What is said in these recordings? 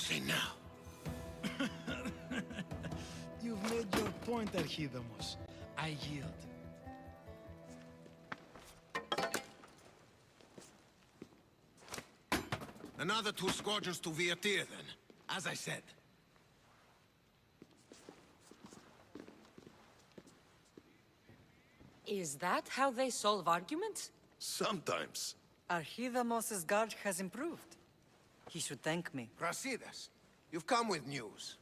say now? You've made your point, Archidamos. I yield. Another 2 squadrons to Viatir, then. As I said. Is that how they solve arguments? Sometimes. Archidamos's guard has improved. He should thank me. Brasidas, you've come with news.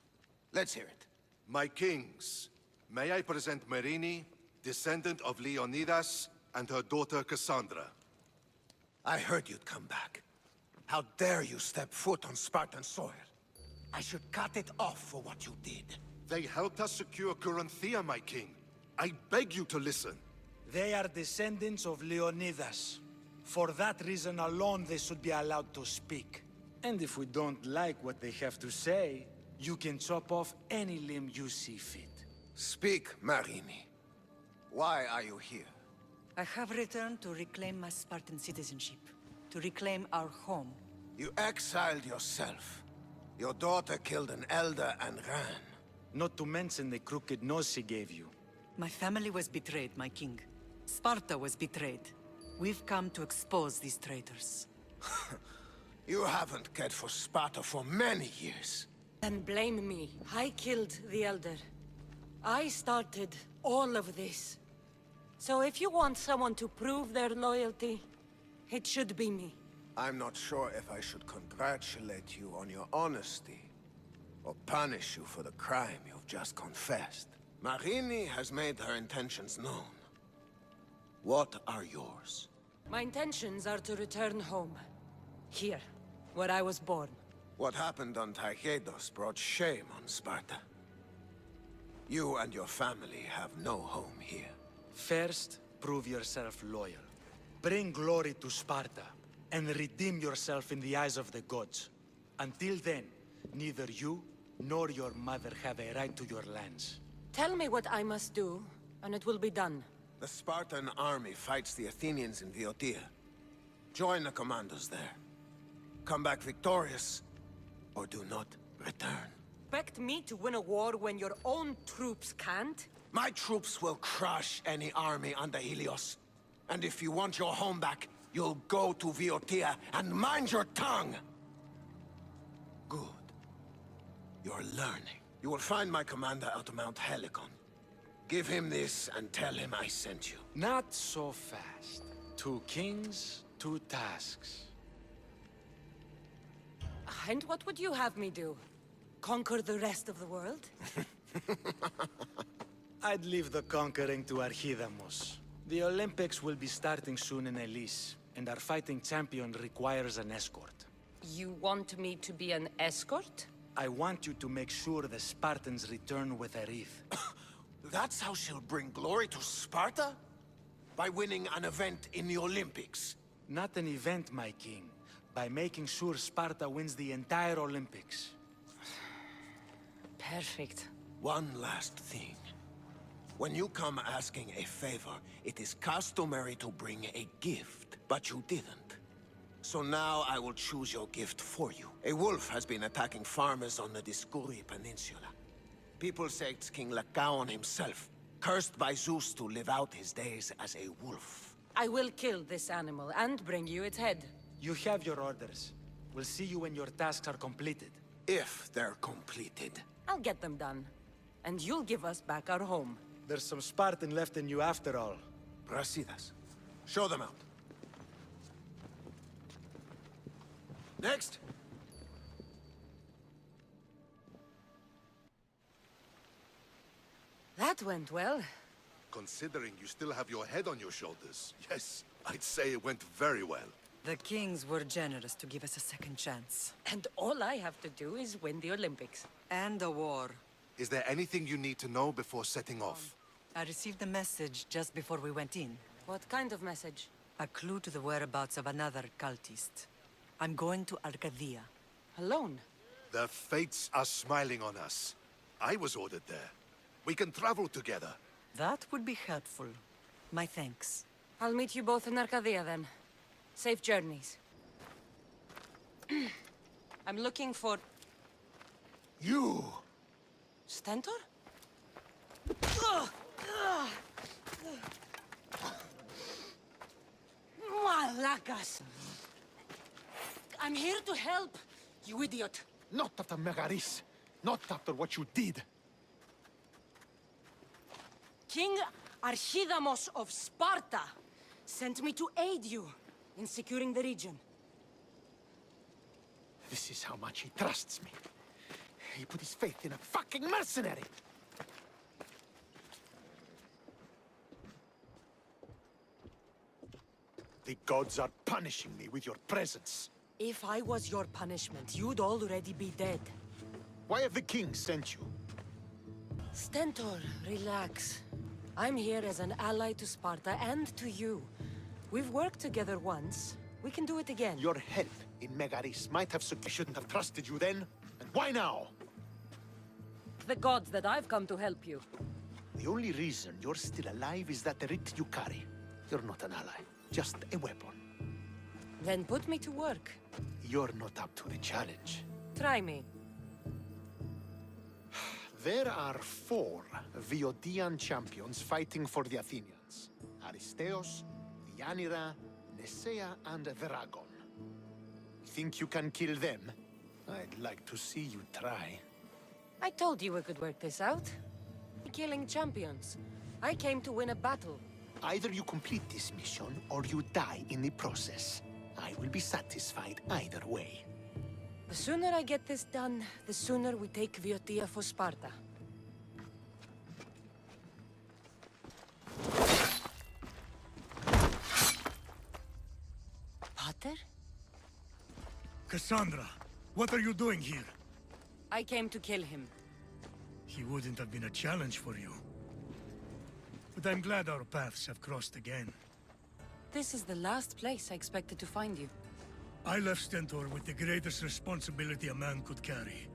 Let's hear it. My kings, may I present Merini, descendant of Leonidas, and her daughter Cassandra. I heard you'd come back. How dare you step foot on Spartan soil? I should cut it off for what you did. They helped us secure Corinthia, my king. I beg you to listen. They are descendants of Leonidas. For that reason alone, they should be allowed to speak. And if we don't like what they have to say, you can chop off any limb you see fit. Speak, Marini. Why are you here? I have returned to reclaim my Spartan citizenship. To reclaim our home. You exiled yourself. Your daughter killed an elder and ran. Not to mention the crooked nose she gave you. My family was betrayed, my king. Sparta was betrayed. We've come to expose these traitors. You haven't cared for Sparta for many years. Then blame me. I killed the Elder. I started all of this. So if you want someone to prove their loyalty, it should be me. I'm not sure if I should congratulate you on your honesty, or punish you for the crime you've just confessed. Marini has made her intentions known. What are yours? My intentions are to return home. Here, where I was born. What happened on Taygedos brought shame on Sparta. You and your family have no home here. First, prove yourself loyal. Bring glory to Sparta, and redeem yourself in the eyes of the gods. Until then, neither you nor your mother have a right to your lands. Tell me what I must do, and it will be done. The Spartan army fights the Athenians in Viotia. Join the commandos there. Come back victorious, or do not return. Expect me to win a war when your own troops can't? My troops will crush any army under Helios. And if you want your home back, you'll go to Viotia and mind your tongue! Good. You're learning. You will find my commander at Mount Helicon. Give him this and tell him I sent you. Not so fast. 2 kings, 2 tasks. And what would you have me do? Conquer the rest of the world? I'd leave the conquering to Archidamos. The Olympics will be starting soon in Elis, and our fighting champion requires an escort. You want me to be an escort? I want you to make sure the Spartans return with a wreath. That's how she'll bring glory to Sparta? By winning an event in the Olympics? Not an event, my king. By making sure Sparta wins the entire Olympics. Perfect. One last thing. When you come asking a favor, it is customary to bring a gift, but you didn't. So now I will choose your gift for you. A wolf has been attacking farmers on the Discuri Peninsula. People say it's King Lycaon himself, cursed by Zeus to live out his days as a wolf. I will kill this animal and bring you its head. You have your orders. We'll see you when your tasks are completed. If they're completed. I'll get them done. And you'll give us back our home. There's some Spartan left in you after all. Brasidas, show them out. Next! That went well. Considering you still have your head on your shoulders, yes, I'd say it went very well. The kings were generous to give us a second chance. And all I have to do is win the Olympics. And a war. Is there anything you need to know before setting off? I received a message just before we went in. What kind of message? A clue to the whereabouts of another cultist. I'm going to Arcadia. Alone? The fates are smiling on us. I was ordered there. We can travel together. That would be helpful. My thanks. I'll meet you both in Arcadia then. Safe journeys. I'm looking for You! Stentor? Malacas! I'm here to help, you idiot. Not after Megaris. Not after what you did. King Archidamos of Sparta sent me to aid you in securing the region. This is how much he trusts me. He put his faith in a fucking mercenary! The gods are punishing me with your presence. If I was your punishment, you'd already be dead. Why have the king sent you? Stentor, relax. I'm here as an ally to Sparta and to you. We've worked together once. We can do it again. Your help in Megaris might have I shouldn't have trusted you then. And why now? The gods that I've come to help you. The only reason you're still alive is that writ you carry. You're not an ally, just a weapon. Then put me to work. You're not up to the challenge. Try me. There are 4 Viodian champions fighting for the Athenians. Aristeos, Yanira, Nesea, and Veragon. Think you can kill them? I'd like to see you try. I told you we could work this out. Killing champions. I came to win a battle. Either you complete this mission, or you die in the process. I will be satisfied either way. The sooner I get this done, the sooner we take Viotia for Sparta. Pater? Cassandra, what are you doing here? I came to kill him. He wouldn't have been a challenge for you. But I'm glad our paths have crossed again. This is the last place I expected to find you. I left Stentor with the greatest responsibility a man could carry.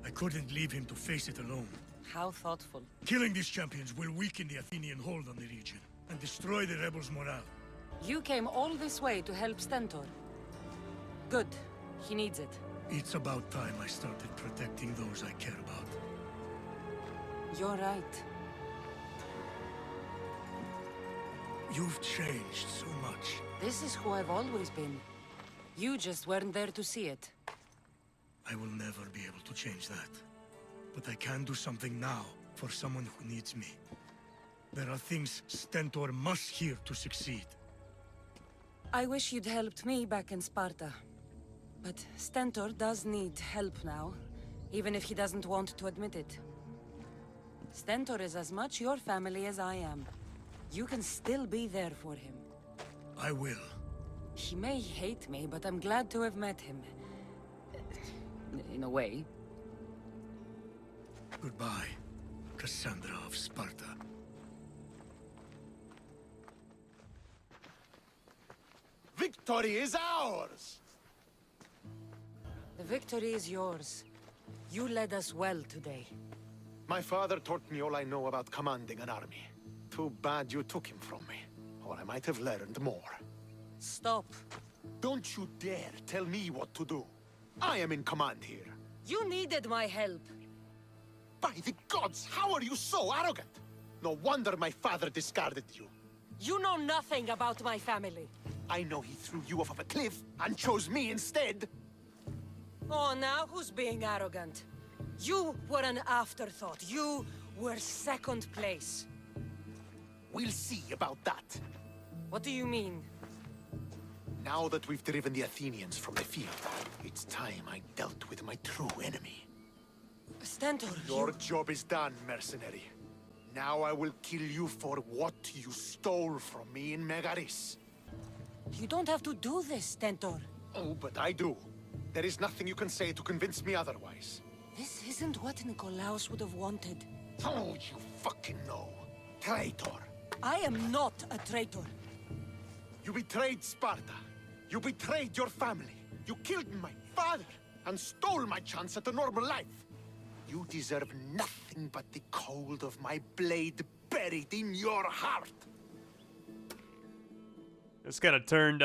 I couldn't leave him to face it alone. How thoughtful. Killing these champions will weaken the Athenian hold on the region, and destroy the rebels' morale. You came all this way to help Stentor. Good. He needs it. It's about time I started protecting those I care about. You're right. You've changed so much. This is who I've always been. You just weren't there to see it. I will never be able to change that. But I can do something now for someone who needs me. There are things Stentor must hear to succeed. I wish you'd helped me back in Sparta. But Stentor does need help now, even if he doesn't want to admit it. Stentor is as much your family as I am. You can still be there for him. I will. He may hate me, but I'm glad to have met him. In a way. Goodbye, Cassandra of Sparta. Victory is ours! The victory is yours. You led us well today. My father taught me all I know about commanding an army. Too bad you took him from me, or I might have learned more. Stop. Don't you dare tell me what to do. I am in command here. You needed my help. By the gods, how are you so arrogant? No wonder my father discarded you. You know nothing about my family. I know he threw you off of a cliff and chose me instead. Oh, now who's being arrogant? You were an afterthought. You were second place. We'll see about that. What do you mean? Now that we've driven the Athenians from the field, it's time I dealt with my true enemy. Stentor, Your job is done, mercenary. Now I will kill you for what you stole from me in Megaris. You don't have to do this, Stentor. Oh, but I do. There is nothing you can say to convince me otherwise. This isn't what Nikolaos would have wanted. Oh, you fucking know. Traitor. I am not a traitor. You betrayed Sparta. You betrayed your family. You killed my father and stole my chance at a normal life. You deserve nothing but the cold of my blade buried in your heart. It's kind of turned,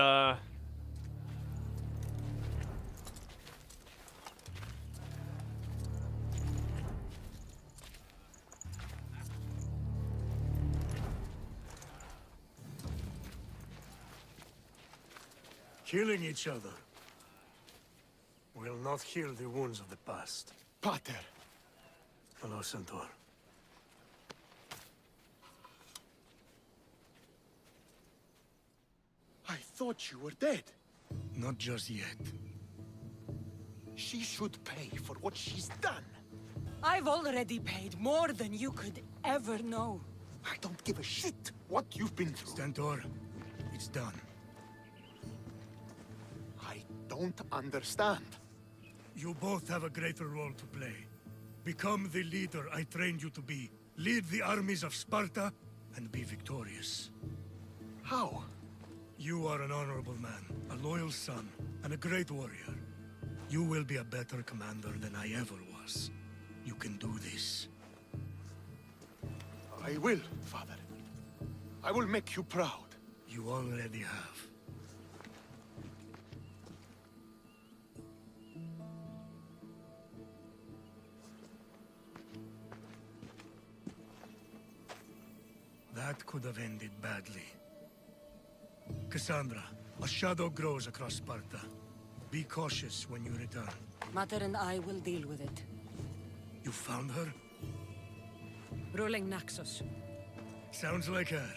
Killing each other will not heal the wounds of the past. Pater! Hello, Centaur. I thought you were dead. Not just yet. She should pay for what she's done. I've already paid more than you could ever know. I don't give a shit what you've been through. Stentor, it's done. I don't understand. You both have a greater role to play. Become the leader I trained you to be. Lead the armies of Sparta and be victorious. How? You are an honorable man, a loyal son, and a great warrior. You will be a better commander than I ever was. You can do this. I will, Father. I will make you proud. You already have. That could have ended badly. Cassandra, a shadow grows across Sparta. Be cautious when you return. Mater and I will deal with it. You found her? Ruling Naxos. Sounds like her.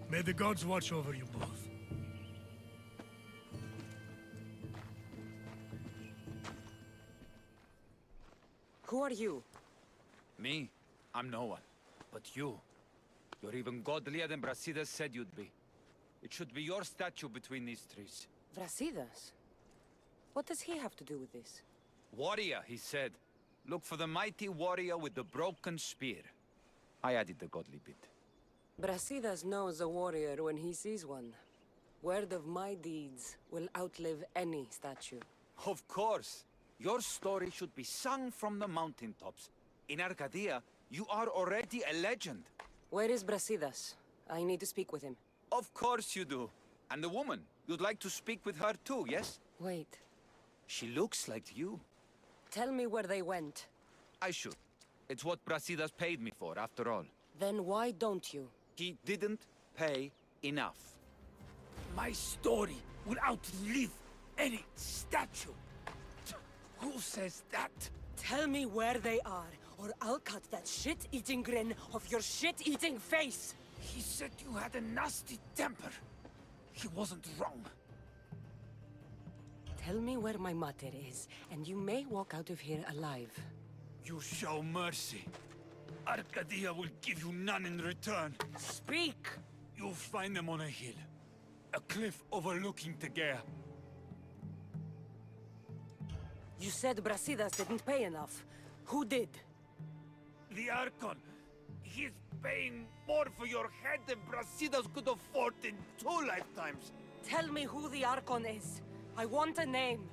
May the gods watch over you both. Who are you? Me? I'm no one. But you. You're even godlier than Brasidas said you'd be. It should be your statue between these trees. Brasidas? What does he have to do with this? Warrior, he said. Look for the mighty warrior with the broken spear. I added the godly bit. Brasidas knows a warrior when he sees one. Word of my deeds will outlive any statue. Of course. Your story should be sung from the mountaintops. In Arcadia, you are already a legend. Where is Brasidas? I need to speak with him. Of course you do. And the woman, you'd like to speak with her too, yes? Wait. She looks like you. Tell me where they went. I should. It's what Brasidas paid me for, after all. Then why don't you? He didn't pay enough. My story will outlive any statue. Who says that? Tell me where they are, or I'll cut that shit-eating grin off your shit-eating face! He said you had a nasty temper. He wasn't wrong. Tell me where my mater is, and you may walk out of here alive. You show mercy. Arcadia will give you none in return. Speak! You'll find them on a hill. A cliff overlooking Tegea. You said Brasidas didn't pay enough. Who did? The Archon. He's paying more for your head than Brasidas could afford in 2 lifetimes. Tell me who the Archon is. I want a name.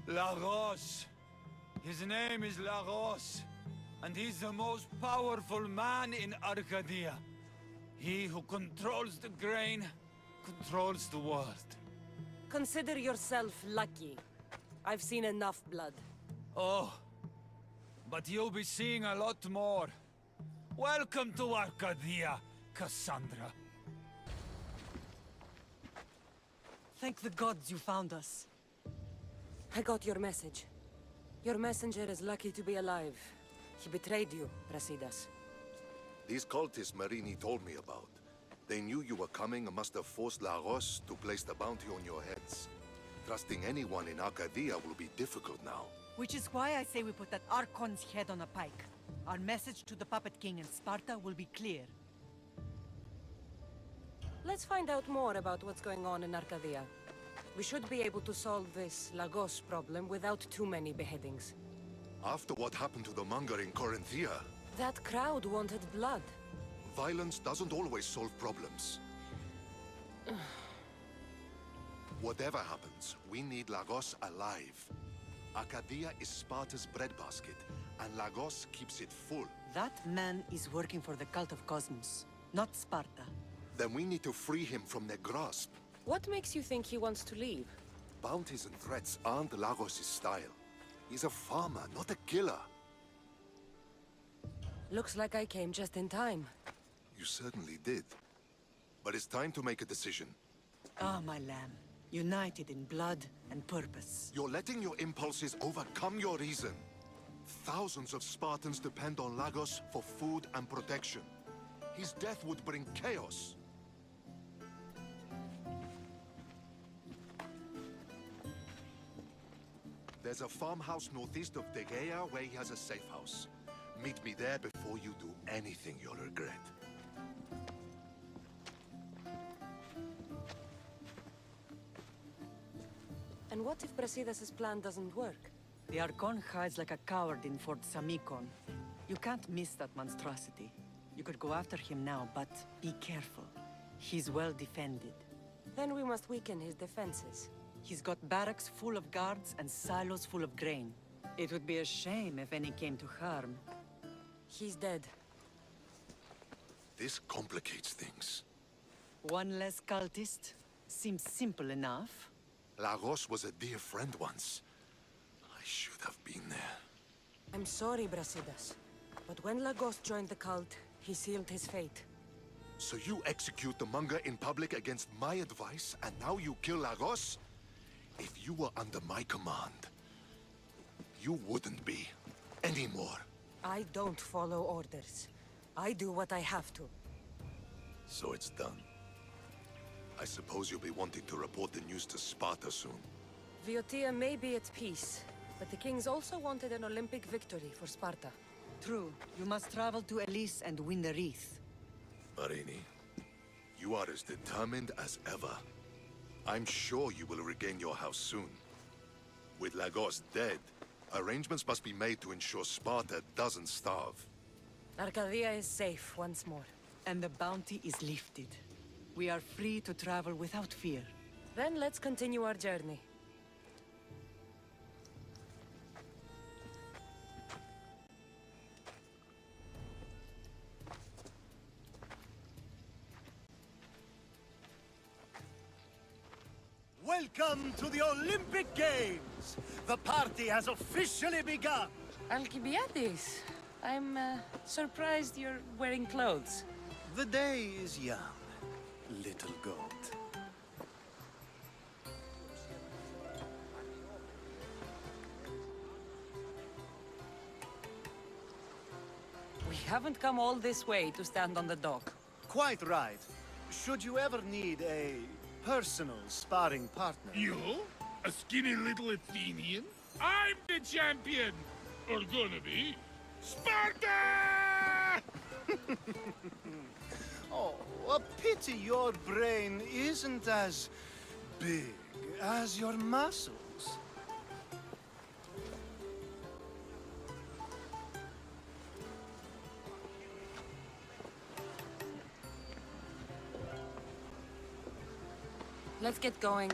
Lagos. His name is Lagos. And he's the most powerful man in Arcadia. He who controls the grain, controls the world. Consider yourself lucky. I've seen enough blood. Oh, but you'll be seeing a lot more. Welcome to Arcadia, Cassandra. Thank the gods you found us. I got your message. Your messenger is lucky to be alive. He betrayed you, Brasidas. These cultists Marini told me about. They knew you were coming and must have forced Lagos to place the bounty on your heads. Trusting anyone in Arcadia will be difficult now. Which is why I say we put that Archon's head on a pike. Our message to the Puppet King in Sparta will be clear. Let's find out more about what's going on in Arcadia. We should be able to solve this Lagos problem without too many beheadings. After what happened to the monger in Corinthia, That crowd wanted blood. violence doesn't always solve problems. Whatever happens, we need Lagos alive. Arcadia is Sparta's breadbasket, and Lagos keeps it full. That man is working for the Cult of Kosmos, not Sparta. Then we need to free him from their grasp. What makes you think he wants to leave? Bounties and threats aren't Lagos' style. He's a farmer, not a killer. Looks like I came just in time. You certainly did. but it's time to make a decision. Ah, my lamb. United in blood and purpose. You're letting your impulses overcome your reason. Thousands of Spartans depend on Lagos for food and protection. His death would bring chaos. There's a farmhouse northeast of Degeia where he has a safe house. Meet me there before you do anything you'll regret. And what if Brasidas' plan doesn't work? The Archon hides like a coward in Fort Samikon. You can't miss that monstrosity. You could go after him now, but be careful. He's well defended. Then we must weaken his defenses. He's got barracks full of guards and silos full of grain. It would be a shame if any came to harm. He's dead. This complicates things. One less cultist? Seems simple enough. Lagos was a dear friend once. I should have been there. I'm sorry, Brasidas. But when Lagos joined the cult, he sealed his fate. So you execute the Manga in public against my advice, and now you kill Lagos? If you were under my command, you wouldn't be anymore. I don't follow orders. I do what I have to. So it's done. I suppose you'll be wanting to report the news to Sparta soon. Viotia may be at peace, but the kings also wanted an Olympic victory for Sparta. True. You must travel to Elis and win the wreath. Marini, you are as determined as ever. I'm sure you will regain your house soon. With Lagos dead, arrangements must be made to ensure Sparta doesn't starve. Arcadia is safe once more. And the bounty is lifted. We are free to travel without fear. Then let's continue our journey. Welcome to the Olympic Games! The party has officially begun! Alcibiades, I'm surprised you're wearing clothes. The day is young, little goat. We haven't come all this way to stand on the dock. Quite right. Should you ever need a personal sparring partner... You? A skinny little Athenian? I'm the champion! Or gonna be. Sparta! Oh, a pity your brain isn't as big as your muscles. Let's get going.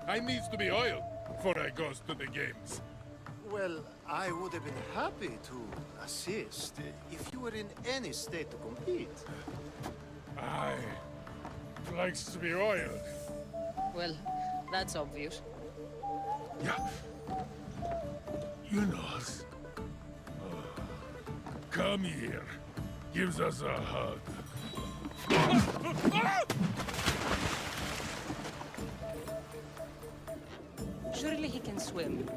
I needs to be oiled before I goes to the games. Well, I would have been happy to assist if you were in any state to compete. I likes to be oiled. Well, that's obvious. Yeah. You know us. Come here. Gives us a hug. Surely he can swim.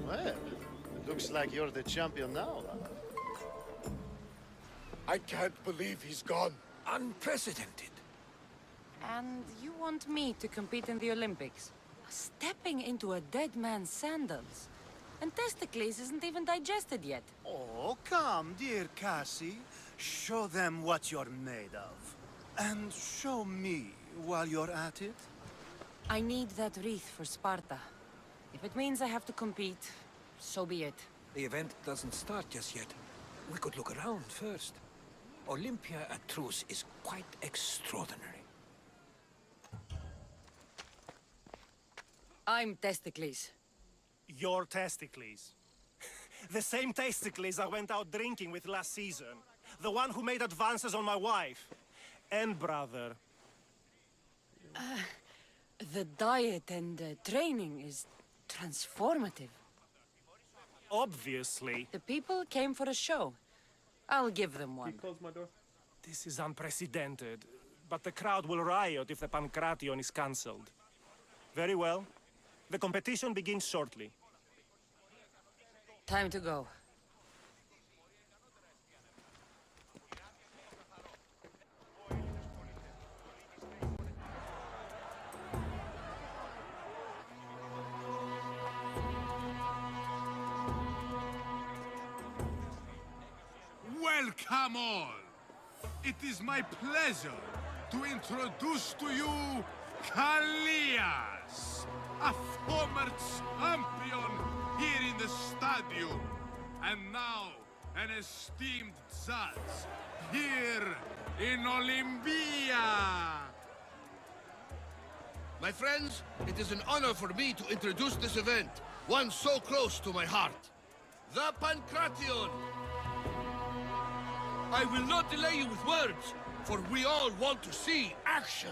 Well, it looks like you're the champion now. I can't believe he's gone. Unprecedented. And you want me to compete in the Olympics? Stepping into a dead man's sandals. And Testicles isn't even digested yet. Oh, come, dear Cassie. Show them what you're made of. And show me while you're at it. I need that wreath for Sparta. If it means I have to compete, so be it. The event doesn't start just yet. We could look around first. Olympia at truce is quite extraordinary. I'm Testicles. Your testicles. The same testicles I went out drinking with last season. The one who made advances on my wife. And brother. The diet and training is transformative. Obviously. The people came for a show. I'll give them one. This is unprecedented, but the crowd will riot if the Pancration is cancelled. Very well. The competition begins shortly. Time to go. Welcome all! It is my pleasure to introduce to you Callias, a former champion here in the stadium, and now an esteemed judge here in Olympia. My friends, it is an honor for me to introduce this event, one so close to my heart. The Pancration! I will not delay you with words, for we all want to see action.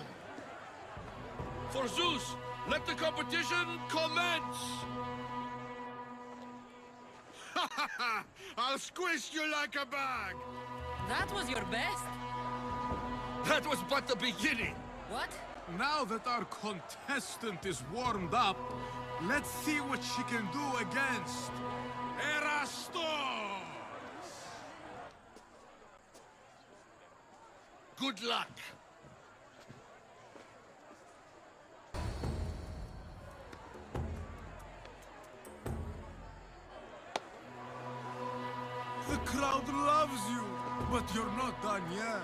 For Zeus, let the competition commence! I'll squish you like a bag! That was your best? That was but the beginning! What? Now that our contestant is warmed up, let's see what she can do against Erastos! Good luck! The crowd loves you, but you're not done yet.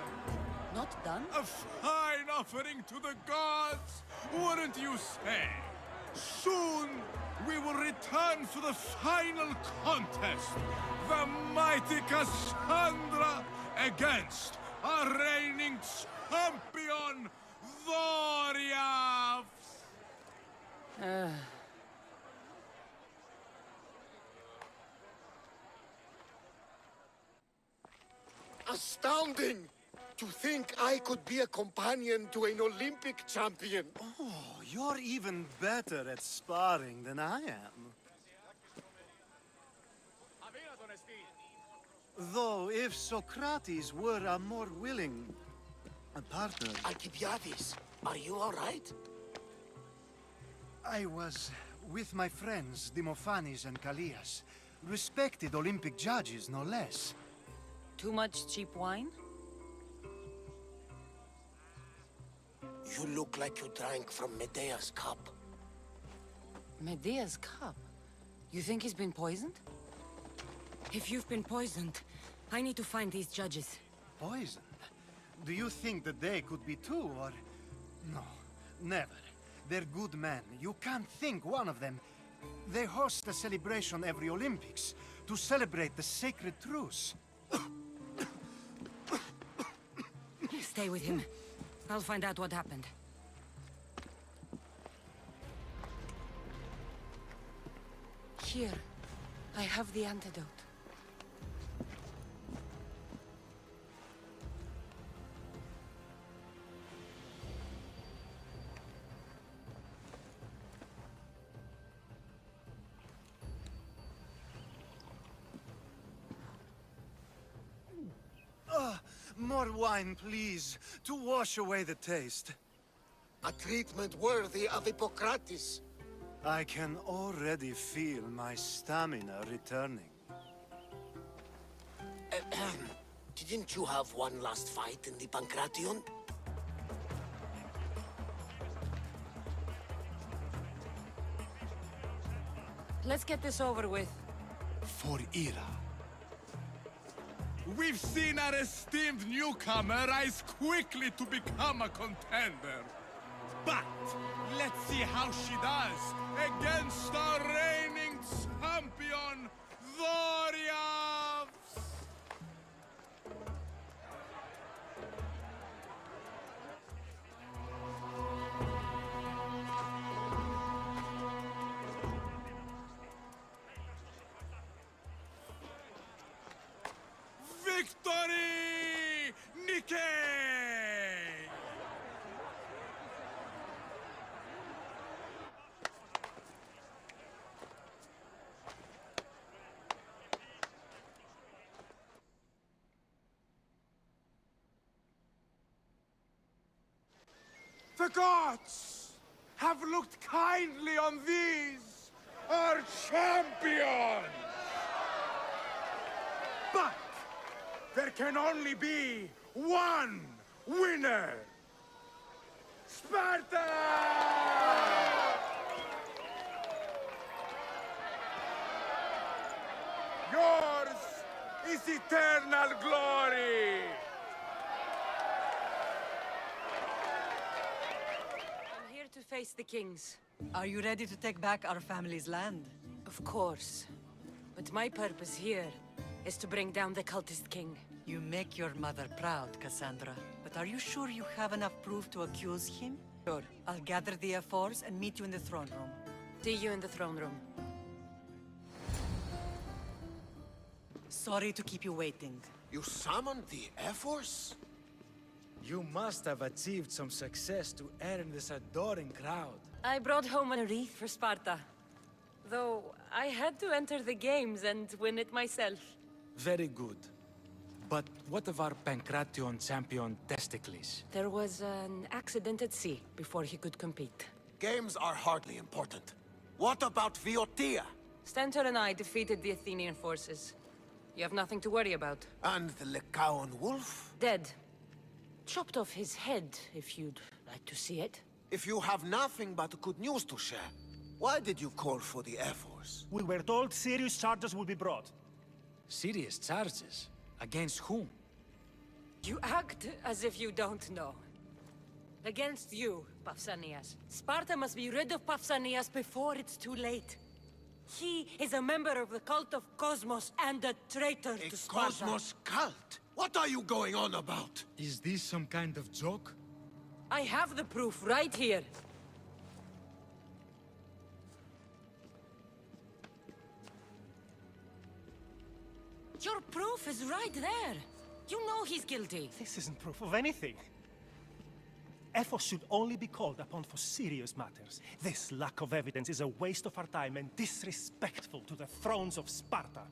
Not done? A fine offering to the gods, wouldn't you say? Soon, we will return for the final contest. The mighty Cassandra against our reigning champion, Doriath! Astounding! To think I could be a companion to an Olympic champion. Oh, you're even better at sparring than I am. Though, if Socrates were a more willing partner... Alcibiades, are you all right? I was with my friends, Demophanes and Callias. Respected Olympic judges, no less. Too much cheap wine? You look like you drank from Medea's cup. Medea's cup? You think he's been poisoned? If you've been poisoned, I need to find these judges. Poisoned? Do you think that they could be too, or... No, never. They're good men. You can't think one of them. They host a celebration every Olympics to celebrate the sacred truce. Stay with him. I'll find out what happened. Here, I have the antidote. More wine, please, to wash away the taste. A treatment worthy of Hippocrates. I can already feel my stamina returning. Didn't you have one last fight in the Pancration? Let's get this over with. For Ira. We've seen our esteemed newcomer rise quickly to become a contender. But let's see how she does against our reigning champion, Doriath! Victory! Nike! The gods have looked kindly on these, our champions! But there can only be one winner! Sparta! Yours is eternal glory! I'm here to face the kings. Are you ready to take back our family's land? Of course. But my purpose here is to bring down the cultist king. You make your mother proud, Cassandra. But are you sure you have enough proof to accuse him? Sure. I'll gather the F-4s and meet you in the throne room. See you in the throne room. Sorry to keep you waiting. You summoned the F-Force? You must have achieved some success to earn this adoring crowd. I brought home a wreath for Sparta. Though, I had to enter the games and win it myself. Very good. But what of our Pancration champion Testicles? There was an accident at sea before he could compete. Games are hardly important. What about Viotia? Stentor and I defeated the Athenian forces. You have nothing to worry about. And the Lycaon wolf? Dead. Chopped off his head, if you'd like to see it. If you have nothing but good news to share, why did you call for the F-Force? We were told serious charges would be brought. Serious charges? Against whom? You act as if you don't know. Against you, Pausanias. Sparta must be rid of Pausanias before it's too late. He is a member of the Cult of Kosmos and a traitor to Sparta. A Kosmos cult? What are you going on about? Is this some kind of joke? I have the proof right here. Your proof is right there. You know he's guilty. This isn't proof of anything. Ephos should only be called upon for serious matters. This lack of evidence is a waste of our time and disrespectful to the thrones of Sparta.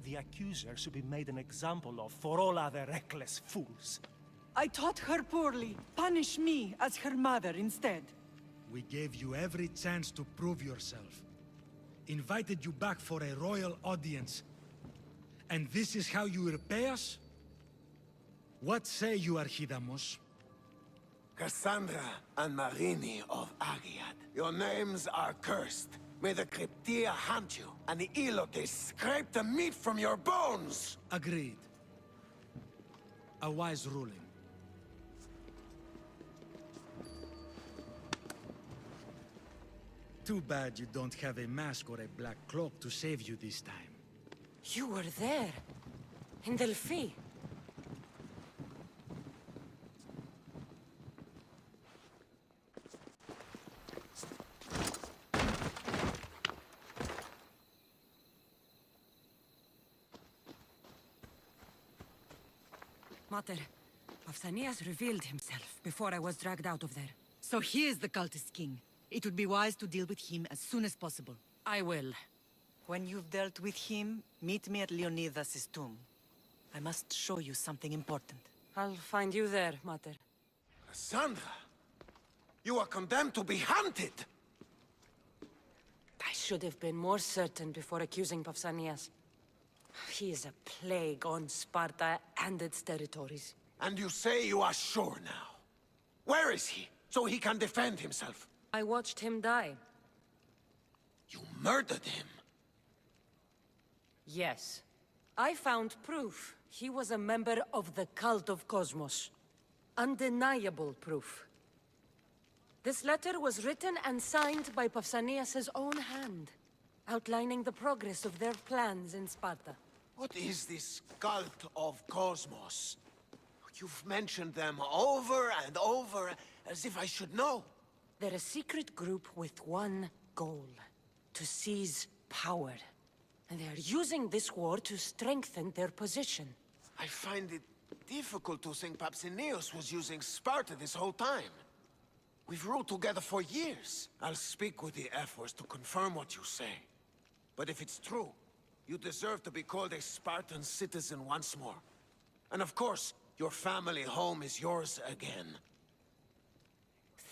The accuser should be made an example of for all other reckless fools. I taught her poorly. Punish me as her mother instead. We gave you every chance to prove yourself. Invited you back for a royal audience. And this is how you repay us? What say you, Archidamos? Cassandra and Marini of Agiad. Your names are cursed. May the Cryptia hunt you, and the Elotes scrape the meat from your bones! Agreed. A wise ruling. Too bad you don't have a mask or a black cloak to save you this time. You were there. In Delphi. Mater, Pausanias revealed himself before I was dragged out of there. So he is the cultist king. It would be wise to deal with him as soon as possible. I will. When you've dealt with him, meet me at Leonidas' tomb. I must show you something important. I'll find you there, Mater. Cassandra! You are condemned to be hunted! I should have been more certain before accusing Pausanias. He is a plague on Sparta and its territories. And you say you are sure now? Where is he, so he can defend himself? I watched him die. You murdered him? Yes. I found proof he was a member of the Cult of Kosmos. Undeniable proof. This letter was written and signed by Pausanias' own hand, outlining the progress of their plans in Sparta. What is this Cult of Kosmos? You've mentioned them over and over, as if I should know. They're a secret group with one goal: to seize power. And they are using this war to strengthen their position. I find it difficult to think Pausanias was using Sparta this whole time. We've ruled together for years. I'll speak with the F-Force to confirm what you say. But if it's true, you deserve to be called a Spartan citizen once more. And of course, your family home is yours again.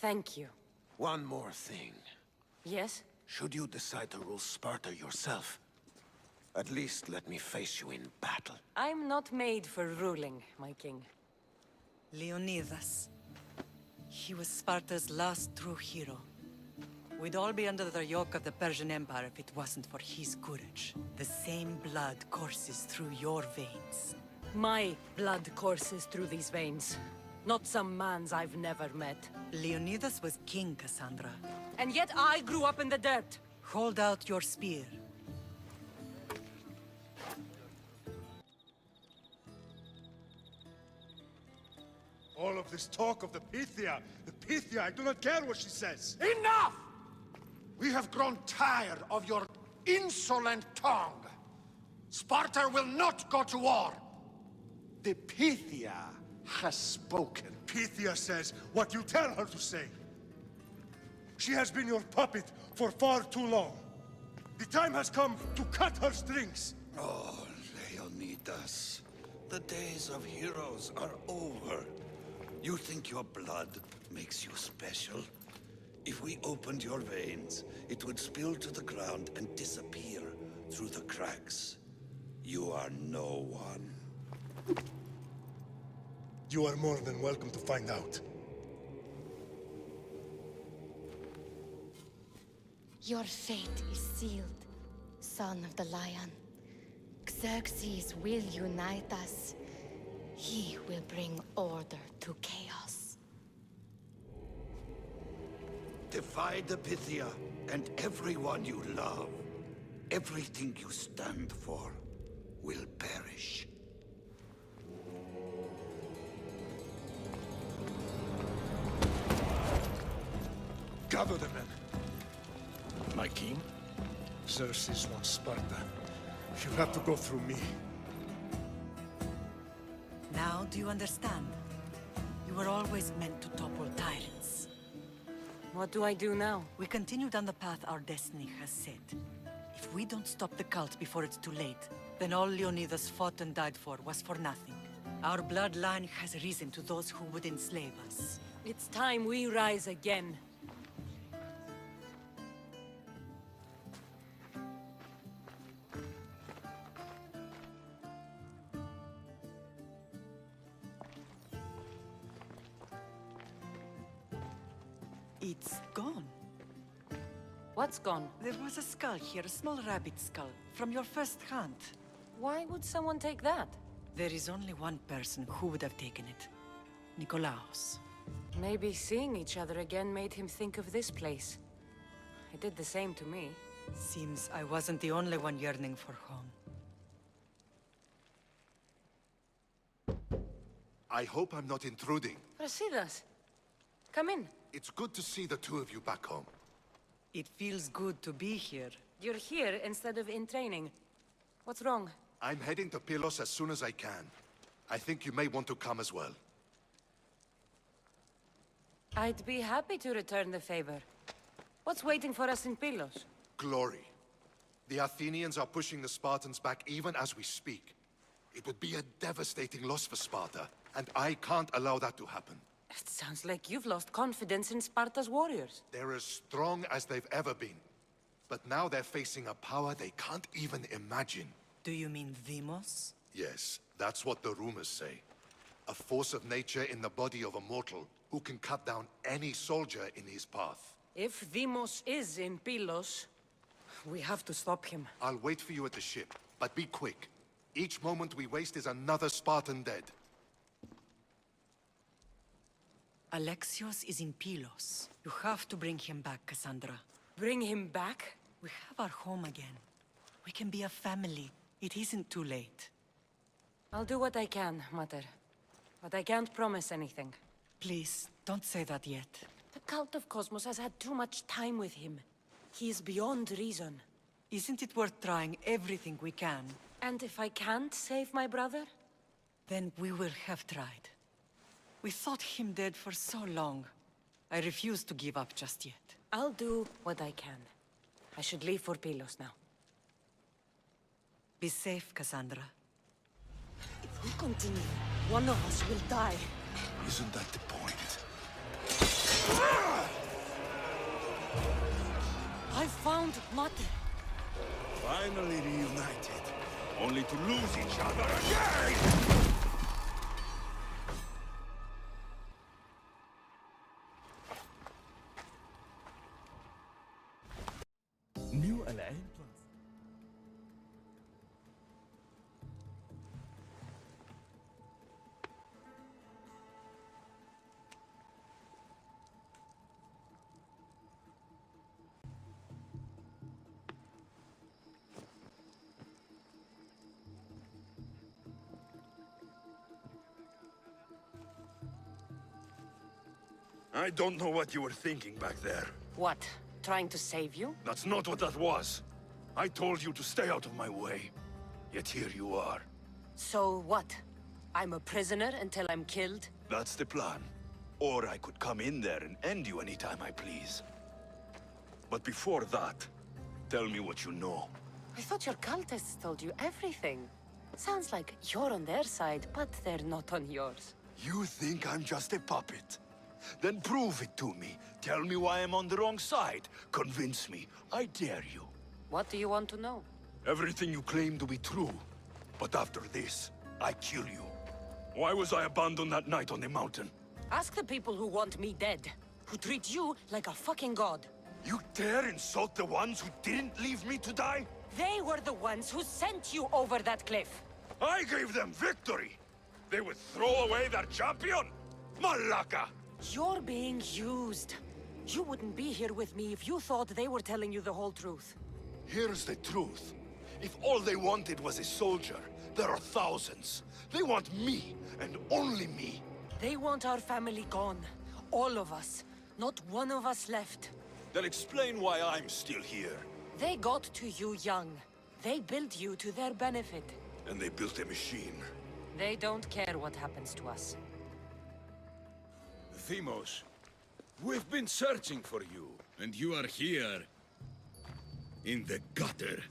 Thank you. One more thing. Yes? Should you decide to rule Sparta yourself, at least let me face you in battle. I'm not made for ruling, my king. Leonidas. He was Sparta's last true hero. We'd all be under the yoke of the Persian Empire if it wasn't for his courage. The same blood courses through your veins. My blood courses through these veins. Not some man's I've never met. Leonidas was king, Cassandra. And yet I grew up in the dirt. Hold out your spear. All of this talk of the Pythia, I do not care what she says. Enough! We have grown tired of your insolent tongue. Sparta will not go to war. The Pythia has spoken. Pythia says what you tell her to say. She has been your puppet for far too long. The time has come to cut her strings. Oh, Leonidas. The days of heroes are over. You think your blood makes you special? If we opened your veins, it would spill to the ground and disappear through the cracks. You are no one. You are more than welcome to find out. Your fate is sealed, son of the lion. Xerxes will unite us. He will bring order to chaos. Defy the Pythia and everyone you love. Everything you stand for will perish. Gather the men. My king? Xerxes wants Sparta. She'll have to go through me. Now, do you understand? You were always meant to topple tyrants. What do I do now? We continue down the path our destiny has set. If we don't stop the cult before it's too late, then all Leonidas fought and died for was for nothing. Our bloodline has risen to those who would enslave us. It's time we rise again. It's gone. What's gone? There was a skull here, a small rabbit skull, from your first hunt. Why would someone take that? There is only one person who would have taken it. Nikolaos. Maybe seeing each other again made him think of this place. It did the same to me. Seems I wasn't the only one yearning for home. I hope I'm not intruding. Brasidas, come in. It's good to see the two of you back home. It feels good to be here. You're here instead of in training. What's wrong? I'm heading to Pylos as soon as I can. I think you may want to come as well. I'd be happy to return the favor. What's waiting for us in Pylos? Glory. The Athenians are pushing the Spartans back even as we speak. It would be a devastating loss for Sparta, and I can't allow that to happen. It sounds like you've lost confidence in Sparta's warriors. They're as strong as they've ever been. But now they're facing a power they can't even imagine. Do you mean Deimos? Yes, that's what the rumors say. A force of nature in the body of a mortal who can cut down any soldier in his path. If Deimos is in Pylos, we have to stop him. I'll wait for you at the ship, but be quick. Each moment we waste is another Spartan dead. Alexios is in Pylos. You have to bring him back, Cassandra. Bring him back? We have our home again. We can be a family. It isn't too late. I'll do what I can, Mater. But I can't promise anything. Please, don't say that yet. The Cult of Kosmos has had too much time with him. He is beyond reason. Isn't it worth trying everything we can? And if I can't save my brother? Then we will have tried. We thought him dead for so long. I refuse to give up just yet. I'll do what I can. I should leave for Pylos now. Be safe, Cassandra. If we continue, one of us will die. Isn't that the point? I found Mater. Finally reunited, only to lose each other again! New LA? I don't know what you were thinking back there. What? Trying to save you? That's not what that was. I told you to stay out of my way. Yet here you are. So what? I'm a prisoner until I'm killed? That's the plan. Or I could come in there and end you anytime I please. But before that, tell me what you know. I thought your cultists told you everything. Sounds like you're on their side, but they're not on yours. You think I'm just a puppet? Then prove it to me. Tell me why I'm on the wrong side. Convince me. I dare you. What do you want to know? Everything you claim to be true. But after this, I kill you. Why was I abandoned that night on the mountain? Ask the people who want me dead, who treat you like a fucking god. You dare insult the ones who didn't leave me to die? They were the ones who sent you over that cliff. I gave them victory! They would throw away their champion? Malaka! You're being used. You wouldn't be here with me if you thought they were telling you the whole truth. Here's the truth. If all they wanted was a soldier, there are thousands. They want me, and only me. They want our family gone. All of us. Not one of us left. Then explain why I'm still here. They got to you young. They built you to their benefit. And they built a machine. They don't care what happens to us. Themos, we've been searching for you, and you are here. In the gutter.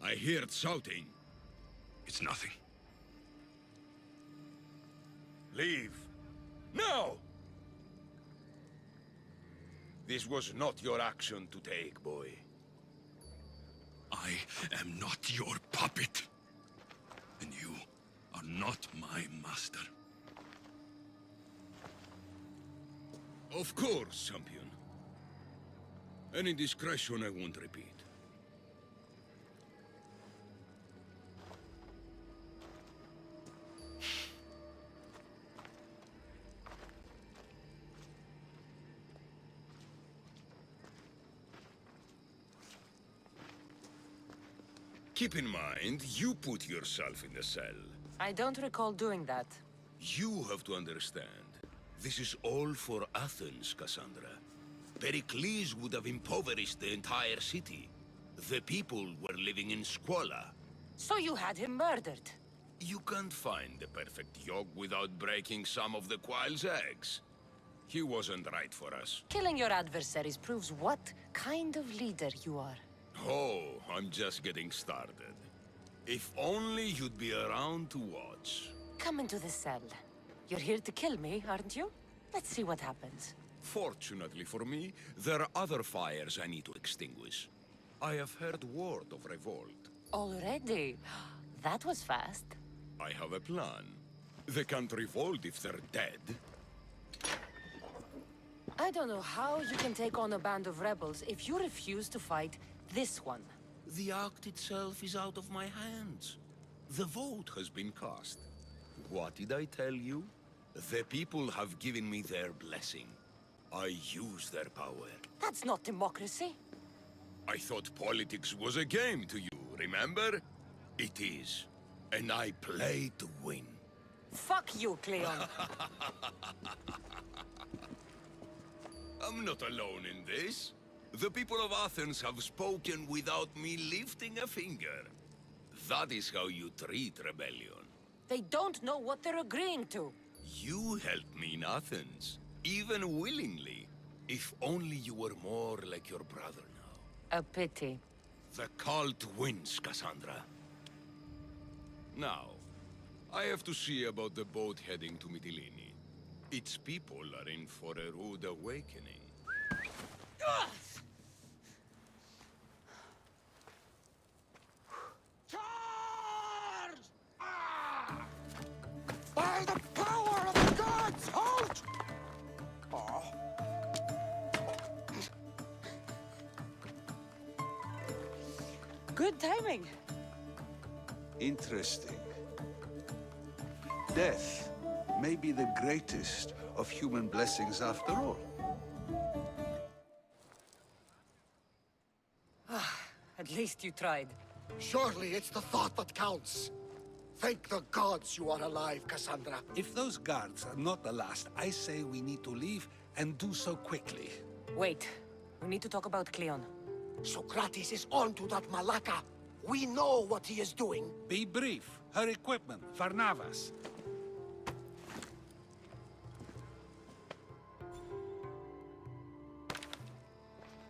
I heard shouting. It's nothing. Leave. No! This was not your action to take, boy. I am not your puppet. And you are not my master. Of course, champion. Any indiscretion I won't repeat. Keep in mind, you put yourself in the cell. I don't recall doing that. You have to understand. This is all for Athens, Cassandra. Pericles would have impoverished the entire city. The people were living in squalor. So you had him murdered? You can't find the perfect yolk without breaking some of the quail's eggs. He wasn't right for us. Killing your adversaries proves what kind of leader you are. Oh, I'm just getting started. If only you'd be around to watch. Come into the cell. You're here to kill me, aren't you? Let's see what happens. Fortunately for me, there are other fires I need to extinguish. I have heard word of revolt. Already? That was fast. I have a plan. They can't revolt if they're dead. I don't know how you can take on a band of rebels if you refuse to fight this one. The act itself is out of my hands. The vote has been cast. What did I tell you? The people have given me their blessing. I use their power. That's not democracy. I thought politics was a game to you, remember? It is. And I play to win. Fuck you, Cleon. I'm not alone in this. The people of Athens have spoken without me lifting a finger. That is how you treat rebellion. They don't know what they're agreeing to. You helped me in Athens, even willingly. If only you were more like your brother now. A pity. The cult wins, Cassandra. Now, I have to see about the boat heading to Mytilene. Its people are in for a rude awakening. Charge! By the power of the gods, halt! Good timing. Interesting. Death may be the greatest of human blessings after all. At least you tried. Surely it's the thought that counts. Thank the gods you are alive, Cassandra. If those guards are not the last, I say we need to leave and do so quickly. Wait. We need to talk about Cleon. Socrates is on to that Malaka. We know what he is doing. Be brief. Her equipment, Varnavas.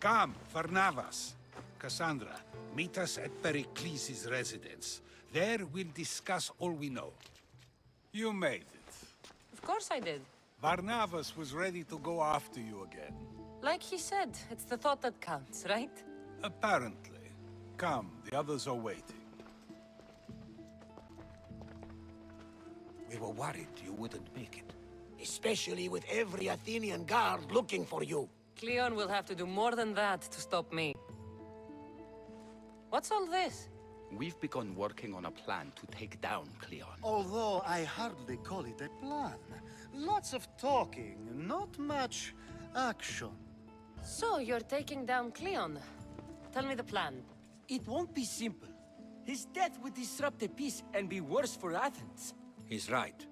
Come, Varnavas. Cassandra, meet us at Pericles' residence. There we'll discuss all we know. You made it. Of course I did. Varnavas was ready to go after you again. Like he said, it's the thought that counts, right? Apparently. Come, the others are waiting. We were worried you wouldn't make it. Especially with every Athenian guard looking for you. Cleon will have to do more than that to stop me. What's all this? We've begun working on a plan to take down Cleon. Although I hardly call it a plan. Lots of talking, not much action. So, you're taking down Cleon. Tell me the plan. It won't be simple. His death would disrupt the peace and be worse for Athens. He's right.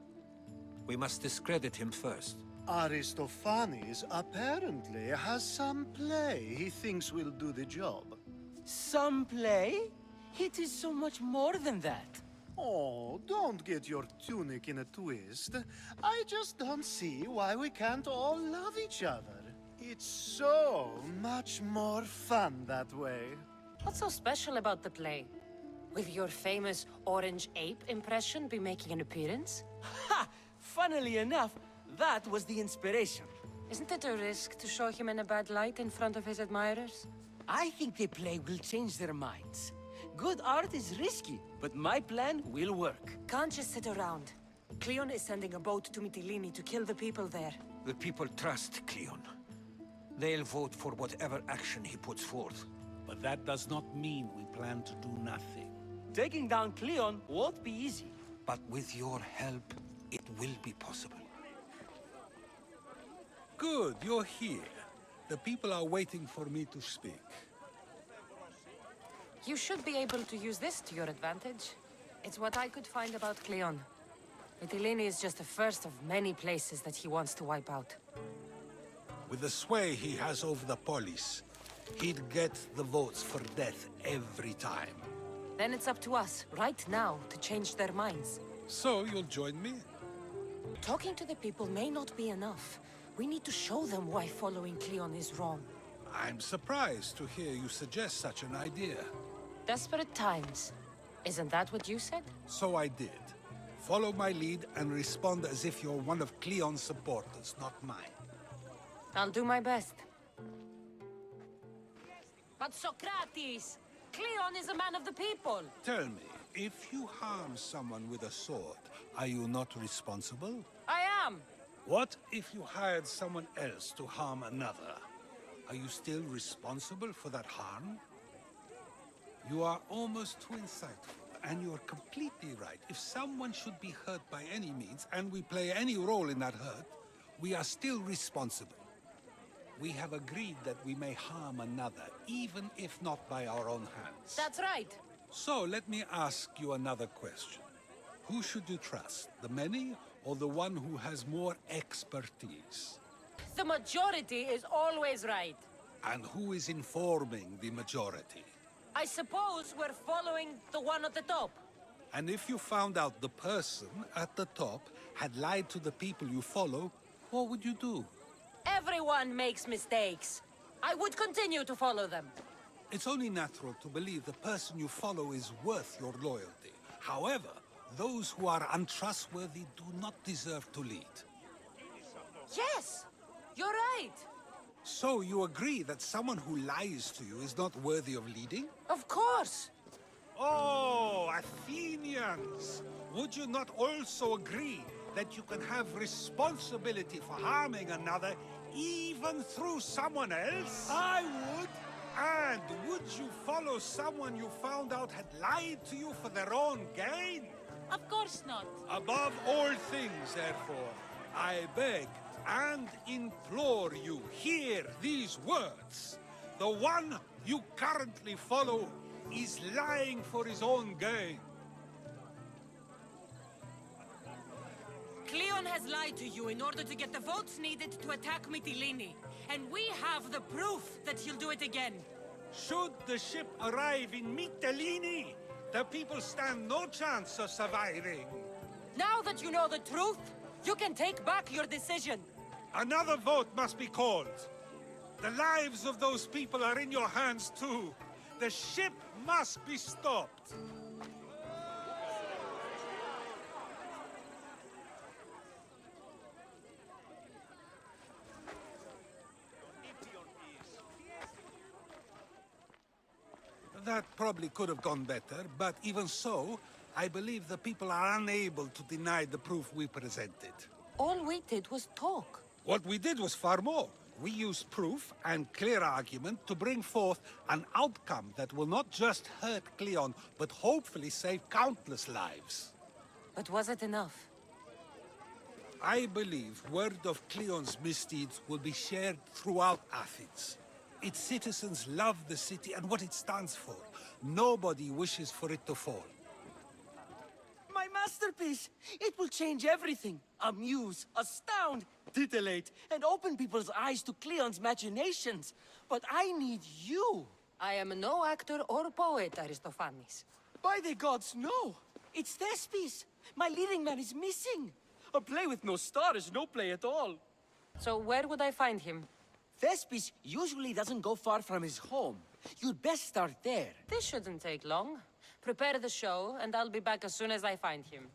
We must discredit him first. Aristophanes apparently has some play he thinks will do the job. Some play? It is so much more than that. Oh, don't get your tunic in a twist. I just don't see why we can't all love each other. It's so much more fun that way. What's so special about the play? Will your famous orange ape impression be making an appearance? Ha! Funnily enough, that was the inspiration. Isn't it a risk to show him in a bad light in front of his admirers? I think the play will change their minds. Good art is risky, but my plan will work. Can't just sit around. Cleon is sending a boat to Mytilene to kill the people there. The people trust Cleon. They'll vote for whatever action he puts forth. But that does not mean we plan to do nothing. Taking down Cleon won't be easy. But with your help, it will be possible. Good, you're here. The people are waiting for me to speak. You should be able to use this to your advantage. It's what I could find about Cleon. Mytilene is just the first of many places that he wants to wipe out. With the sway he has over the polis, he'd get the votes for death every time. Then it's up to us, right now, to change their minds. So you'll join me? Talking to the people may not be enough. We need to show them why following Cleon is wrong. I'm surprised to hear you suggest such an idea. Desperate times. Isn't that what you said? So I did. Follow my lead and respond as if you're one of Cleon's supporters, not mine. I'll do my best. But Socrates! Cleon is a man of the people! Tell me, if you harm someone with a sword, are you not responsible? I am! What if you hired someone else to harm another? Are you still responsible for that harm? You are almost too insightful, and you're completely right. If someone should be hurt by any means, and we play any role in that hurt, we are still responsible. We have agreed that we may harm another, even if not by our own hands. That's right. So, let me ask you another question. Who should you trust, the many or the one who has more expertise? The majority is always right. And who is informing the majority? I suppose we're following the one at the top. And if you found out the person at the top had lied to the people you follow, what would you do? Everyone makes mistakes. I would continue to follow them. It's only natural to believe the person you follow is worth your loyalty. However, those who are untrustworthy do not deserve to lead. Yes! You're right! So you agree that someone who lies to you is not worthy of leading? Of course! Oh, Athenians! Would you not also agree that you can have responsibility for harming another even through someone else? I would! And would you follow someone you found out had lied to you for their own gain? Of course not. Above all things, therefore, I beg and implore you, hear these words. The one you currently follow is lying for his own gain. Cleon has lied to you in order to get the votes needed to attack Mytilene. And we have the proof that he'll do it again. Should the ship arrive in Mytilene, the people stand no chance of surviving. Now that you know the truth, you can take back your decision. Another vote must be called. The lives of those people are in your hands too. The ship must be stopped. That probably could have gone better, but even so, I believe the people are unable to deny the proof we presented. All we did was talk. What we did was far more. We used proof and clear argument to bring forth an outcome that will not just hurt Cleon, but hopefully save countless lives. But was it enough? I believe word of Cleon's misdeeds will be shared throughout Athens. Its citizens love the city and what it stands for. Nobody wishes for it to fall. My masterpiece! It will change everything. Amuse, astound, titillate, and open people's eyes to Cleon's machinations. But I need you. I am no actor or poet, Aristophanes. By the gods, no! It's Thespis! My leading man is missing! A play with no star is no play at all. So where would I find him? Thespis usually doesn't go far from his home. You'd best start there. This shouldn't take long. Prepare the show, and I'll be back as soon as I find him.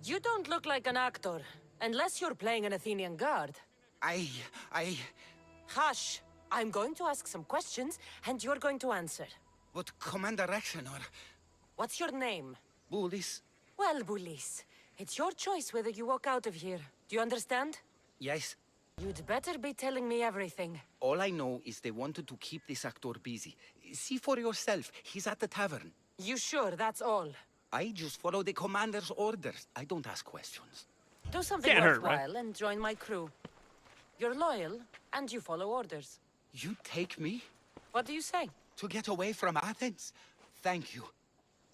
You don't look like an actor, unless you're playing an Athenian guard. Hush! I'm going to ask some questions, and you're going to answer. But Commander Rexenor... What's your name? Bulis. Well, Bulis, it's your choice whether you walk out of here. Do you understand? Yes. You'd better be telling me everything. All I know is they wanted to keep this actor busy. See for yourself, he's at the tavern. You sure that's all? I just follow the commander's orders. I don't ask questions. Do something worthwhile and join my crew. You're loyal, and you follow orders. You take me? What do you say? To get away from Athens? Thank you.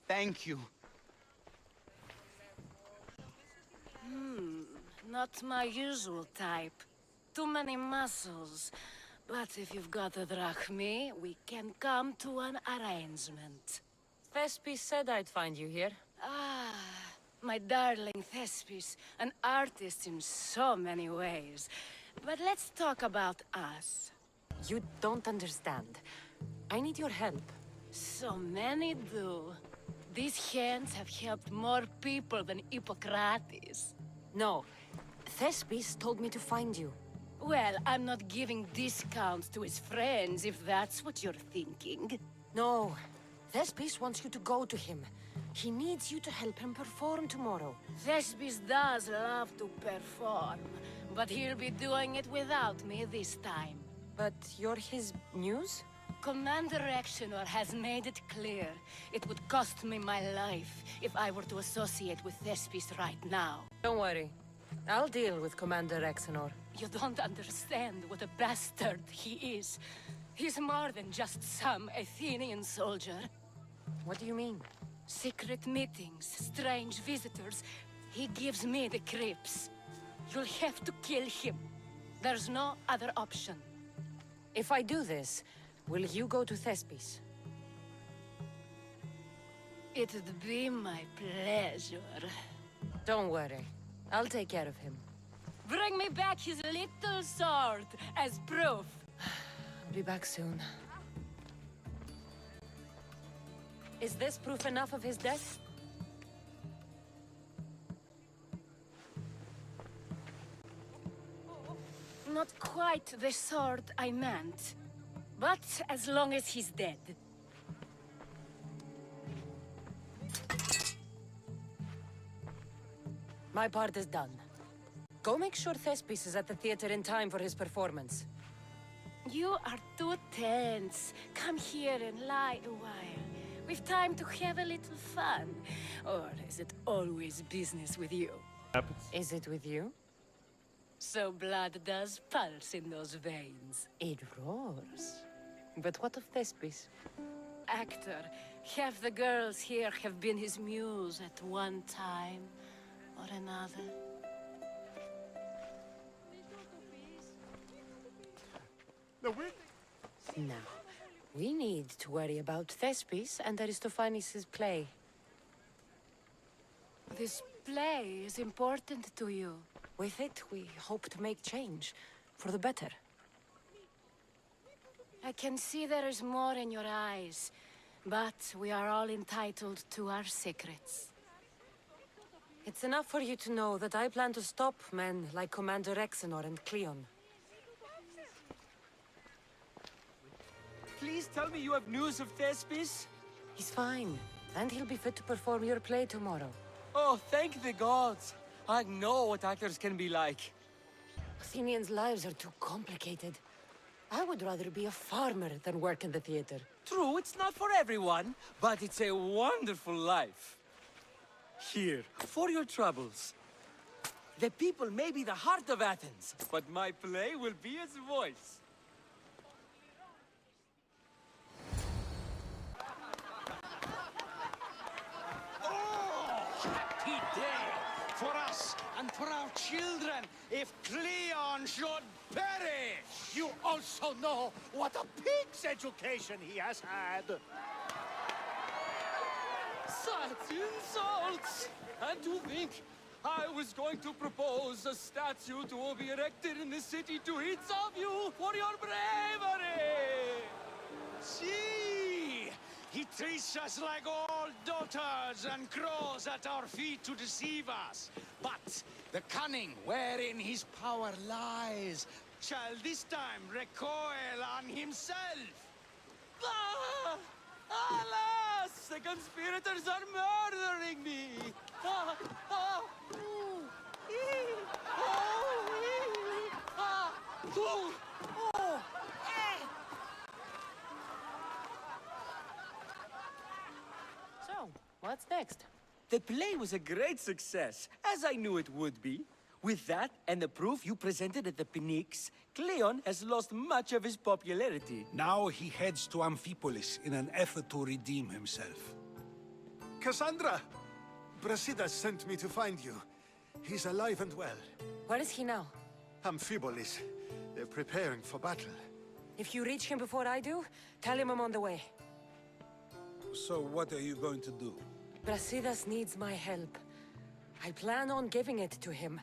Thank you. Not my usual type. Too many muscles. But if you've got a drachmi, we can come to an arrangement. Thespis said I'd find you here. Ah, my darling Thespis, an artist in so many ways. But let's talk about us. You don't understand. I need your help. So many do. These hands have helped more people than Hippocrates. No. Thespis told me to find you. Well, I'm not giving discounts to his friends, if that's what you're thinking. No. Thespis wants you to go to him. He needs you to help him perform tomorrow. Thespis does love to perform, but he'll be doing it without me this time. But you're his muse? Commander Rexenor has made it clear it would cost me my life if I were to associate with Thespis right now. Don't worry. I'll deal with Commander Rexenor. You don't understand what a bastard he is. He's more than just some Athenian soldier. What do you mean? Secret meetings, strange visitors. He gives me the creeps. You'll have to kill him. There's no other option. If I do this, will you go to Thespis? It'd be my pleasure. Don't worry. I'll take care of him. Bring me back his little sword as proof. I'll be back soon. Is this proof enough of his death? not quite the sort I meant. But as long as he's dead. My part is done. Go make sure Thespis is at the theater in time for his performance. You are too tense. Come here and lie a while. We've time to have a little fun. Or is it always business with you? Is it with you? So blood does pulse in those veins. It roars. But what of Thespis? Actor, half the girls here have been his muse at one time or another. Now, we need to worry about Thespis and Aristophanes' play. This play is important to you. With it, we hope to make change, for the better. I can see there is more in your eyes, but we are all entitled to our secrets. It's enough for you to know that I plan to stop men like Commander Exenor and Cleon. Please tell me you have news of Thespis? He's fine, and he'll be fit to perform your play tomorrow. Oh, thank the gods! I know what actors can be like. Athenians' lives are too complicated. I would rather be a farmer than work in the theater. True, it's not for everyone, but it's a wonderful life. Here, for your troubles. The people may be the heart of Athens, but my play will be its voice. Happy day for us and for our children if Cleon should perish! You also know what a pig's education he has had. Such insults! And to think I was going to propose a statue to be erected in the city to each of you for your bravery! See! He treats us like old dotards and crows at our feet to deceive us. But the cunning wherein his power lies shall this time recoil on himself. Ah! Alas! The conspirators are murdering me! Ah! Ah! Ooh! Ee! Oh! Ee! Ah! Ooh! Oh! Eh! So, what's next? The play was a great success, as I knew it would be. With that, and the proof you presented at the Pnyx, Cleon has lost much of his popularity. Now he heads to Amphipolis in an effort to redeem himself. Cassandra! Brasidas sent me to find you. He's alive and well. Where is he now? Amphipolis. They're preparing for battle. If you reach him before I do, tell him I'm on the way. So what are you going to do? Brasidas needs my help. I plan on giving it to him.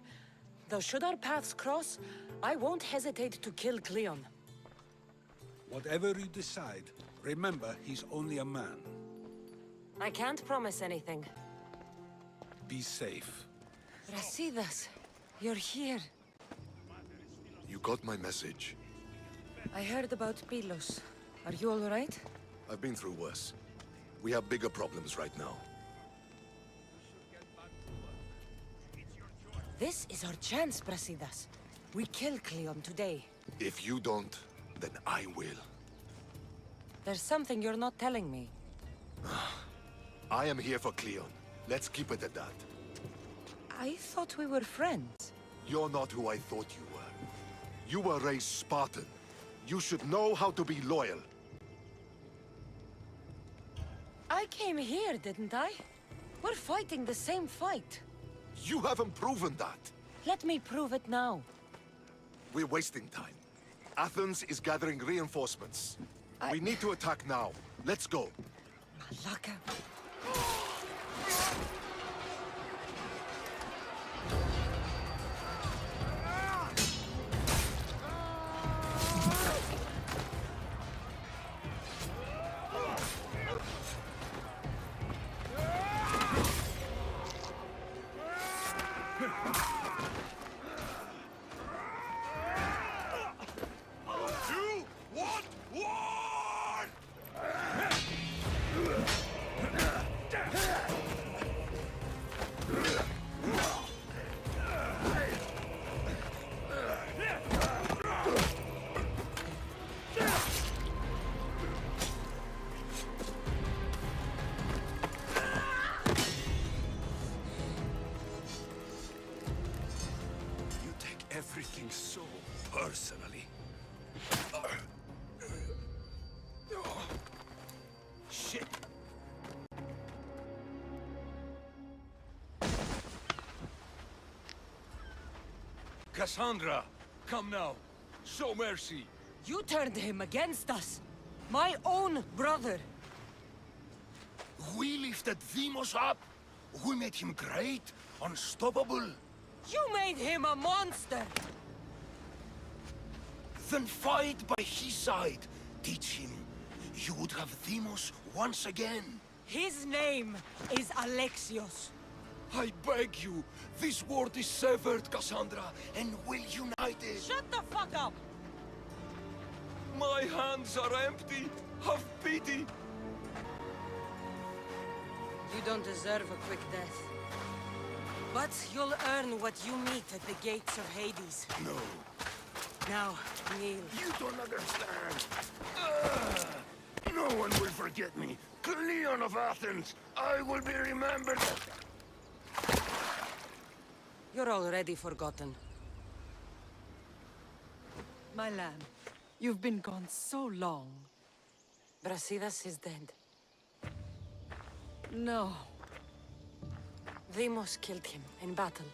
Though should our paths cross, I won't hesitate to kill Cleon. Whatever you decide, remember he's only a man. I can't promise anything. Be safe. Brasidas, you're here. You got my message. I heard about Pylos. Are you all right? I've been through worse. We have bigger problems right now. This is our chance, Brasidas. We kill Cleon today. If you don't, then I will. There's something you're not telling me. I am here for Cleon. Let's keep it at that. I thought we were friends. You're not who I thought you were. You were raised Spartan. You should know how to be loyal. I came here, didn't I? We're fighting the same fight. You haven't proven that. Let me prove it now. We're wasting time. Athens is gathering reinforcements. We need to attack now. Let's go. Malaka. Cassandra, come now. Show mercy. You turned him against us. My own brother. We lifted Deimos up. We made him great, unstoppable. You made him a monster. Then fight by his side. Teach him. You would have Deimos once again. His name is Alexios. I beg you, this world is severed, Cassandra, and we'll unite it. Shut the fuck up! My hands are empty. Have pity. You don't deserve a quick death. But you'll earn what you meet at the gates of Hades. No. Now, kneel. You don't understand. No one will forget me. Cleon of Athens. I will be remembered. You're already forgotten. My lamb, you've been gone so long. Brasidas is dead. No. Deimos killed him in battle.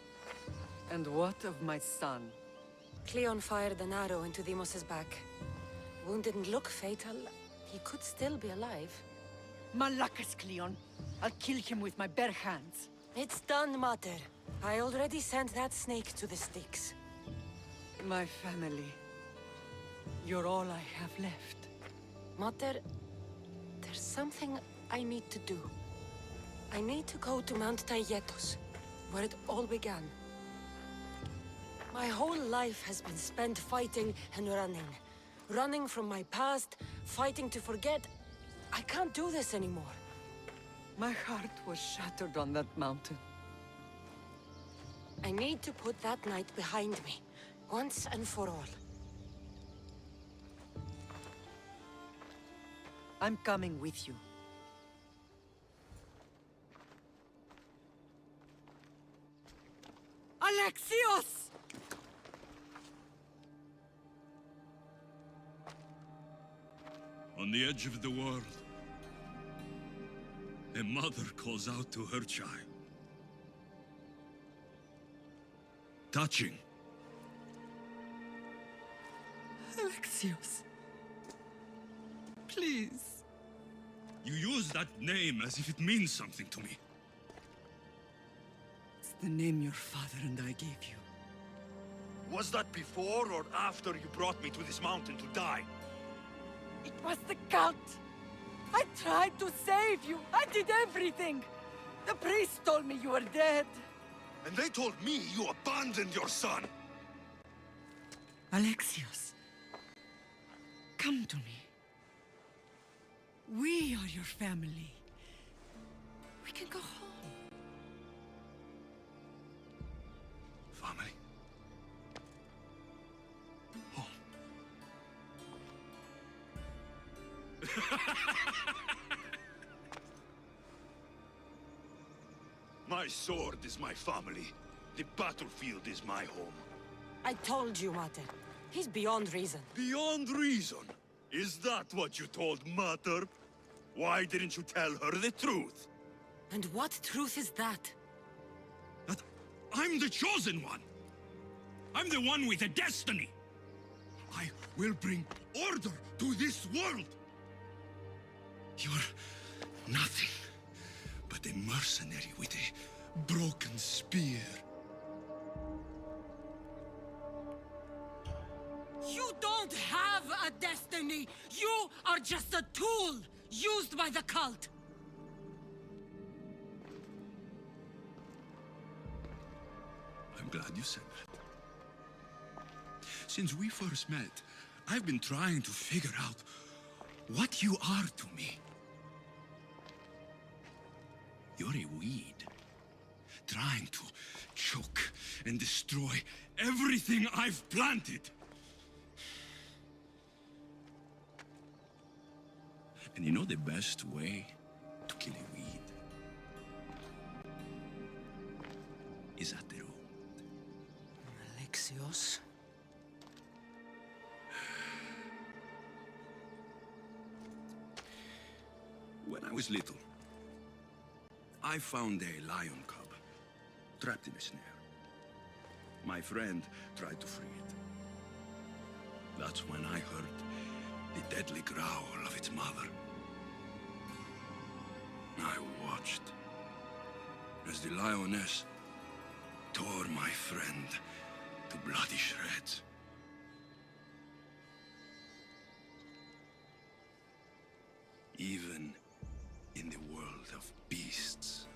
And what of my son? Cleon fired an arrow into Deimos' back. Wound didn't look fatal. He could still be alive. Malakas, Cleon. I'll kill him with my bare hands. It's done, Mater. I already sent that snake to the Styx. My family. You're all I have left. Mater, there's something I need to do. I need to go to Mount Taygetos, where it all began. My whole life has been spent fighting and running. Running from my past, fighting to forget. I can't do this anymore. My heart was shattered on that mountain. I need to put that night behind me, once and for all. I'm coming with you. Alexios! On the edge of the world, a mother calls out to her child. Touching. Alexios. Please. You use that name as if it means something to me. It's the name your father and I gave you. Was that before or after you brought me to this mountain to die? It was the cult! I tried to save you! I did everything! The priest told me you were dead! And they told me you abandoned your son! Alexios, come to me. We are your family. We can go home. Family? Home. My sword is my family. The battlefield is my home. I told you, Mater. He's beyond reason. Beyond reason? Is that what you told Mater? Why didn't you tell her the truth? And what truth is that? That I'm the chosen one. I'm the one with a destiny. I will bring order to this world. You're nothing but a mercenary with a broken spear. You don't have a destiny! You are just a tool used by the cult! I'm glad you said that. Since we first met, I've been trying to figure out what you are to me. You're a weed, trying to choke and destroy everything I've planted. And you know the best way to kill a weed is at the root. Alexios? When I was little, I found a lion cub trapped in a snare. My friend tried to free it. That's when I heard the deadly growl of its mother. I watched as the lioness tore my friend to bloody shreds. Even in the world of beasts,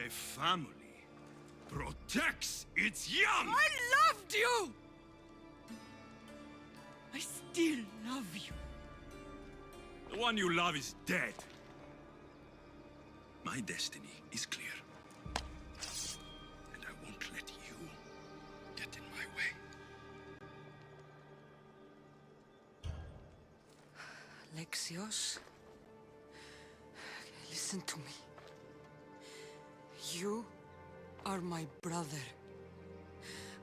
a family protects its young! I loved you! I still love you. The one you love is dead. My destiny is clear. And I won't let you get in my way. Alexios, listen to me. You are my brother.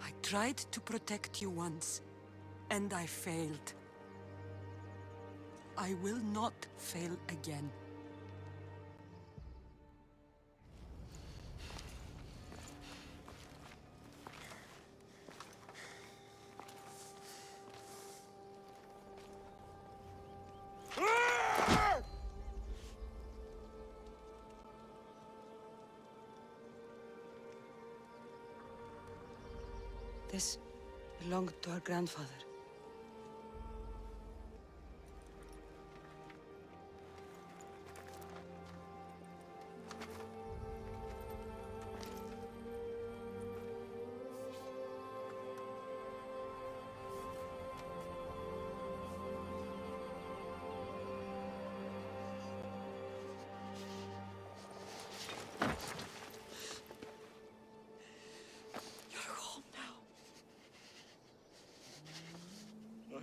I tried to protect you once, and I failed. I will not fail again. This belonged to our grandfather.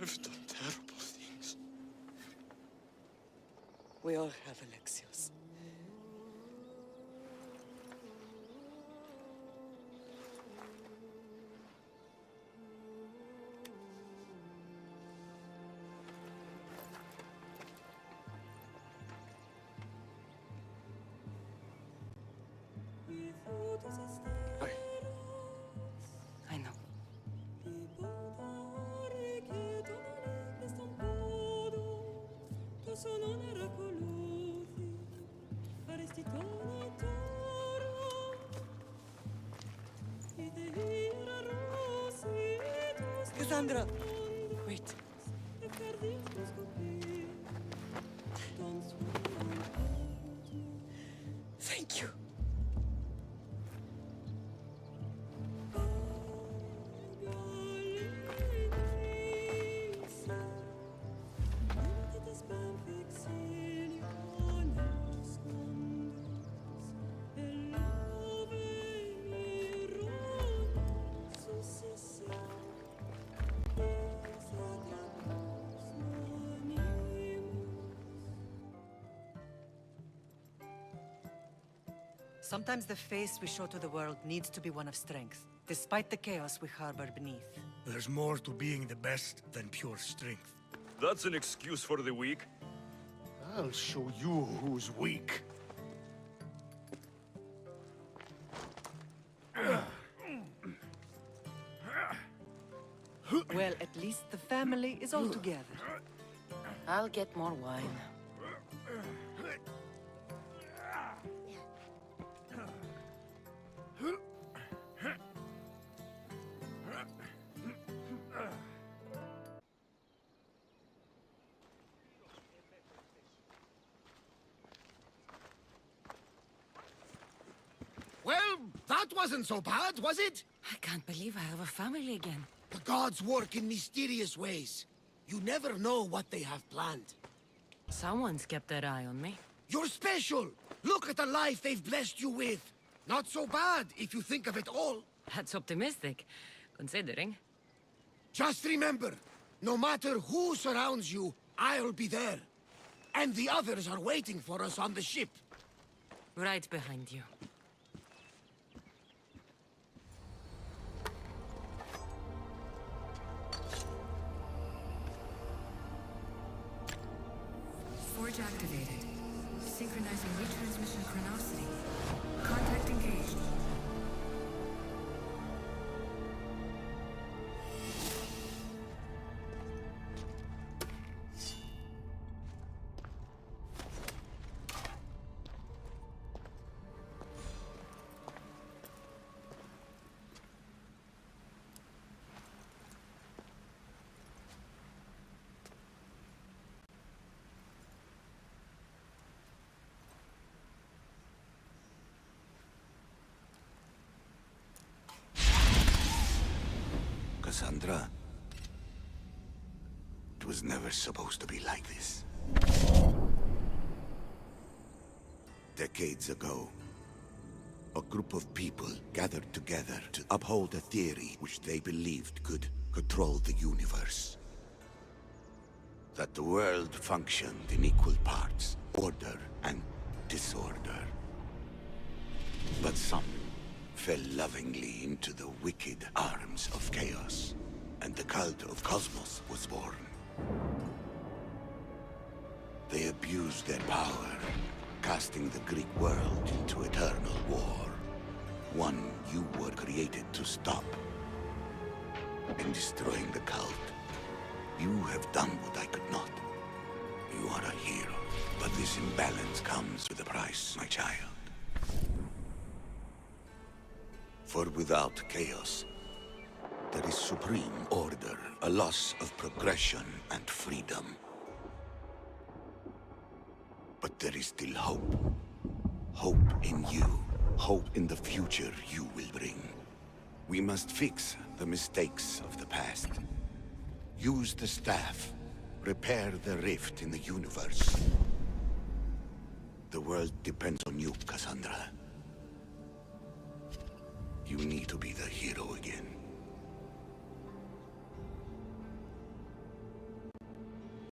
I've done terrible things. We all have, Alexios. I know. Cassandra! Wait. Thank you. Sometimes the face we show to the world needs to be one of strength, despite the chaos we harbor beneath. There's more to being the best than pure strength. That's an excuse for the weak. I'll show you who's weak. Well, at least the family is all together. I'll get more wine. Well, that wasn't so bad, was it? I can't believe I have a family again. The gods work in mysterious ways. You never know what they have planned. Someone's kept their eye on me. You're special! Look at the life they've blessed you with! Not so bad, if you think of it all. That's optimistic, considering. Just remember, no matter who surrounds you, I'll be there. And the others are waiting for us on the ship. Right behind you. Forge activated. Synchronizing retransmission chronicity. Contact engaged. Cassandra. It was never supposed to be like this. Decades ago, a group of people gathered together to uphold a theory which they believed could control the universe. That the world functioned in equal parts, order and disorder. But some fell lovingly into the wicked arms of chaos, and the Cult of Kosmos was born. They abused their power, casting the Greek world into eternal war. One you were created to stop. In destroying the cult, you have done what I could not. You are a hero, but this imbalance comes with a price, my child. For without chaos, there is supreme order, a loss of progression and freedom. But there is still hope. Hope in you. Hope in the future you will bring. We must fix the mistakes of the past. Use the staff. Repair the rift in the universe. The world depends on you, Cassandra. You need to be the hero again.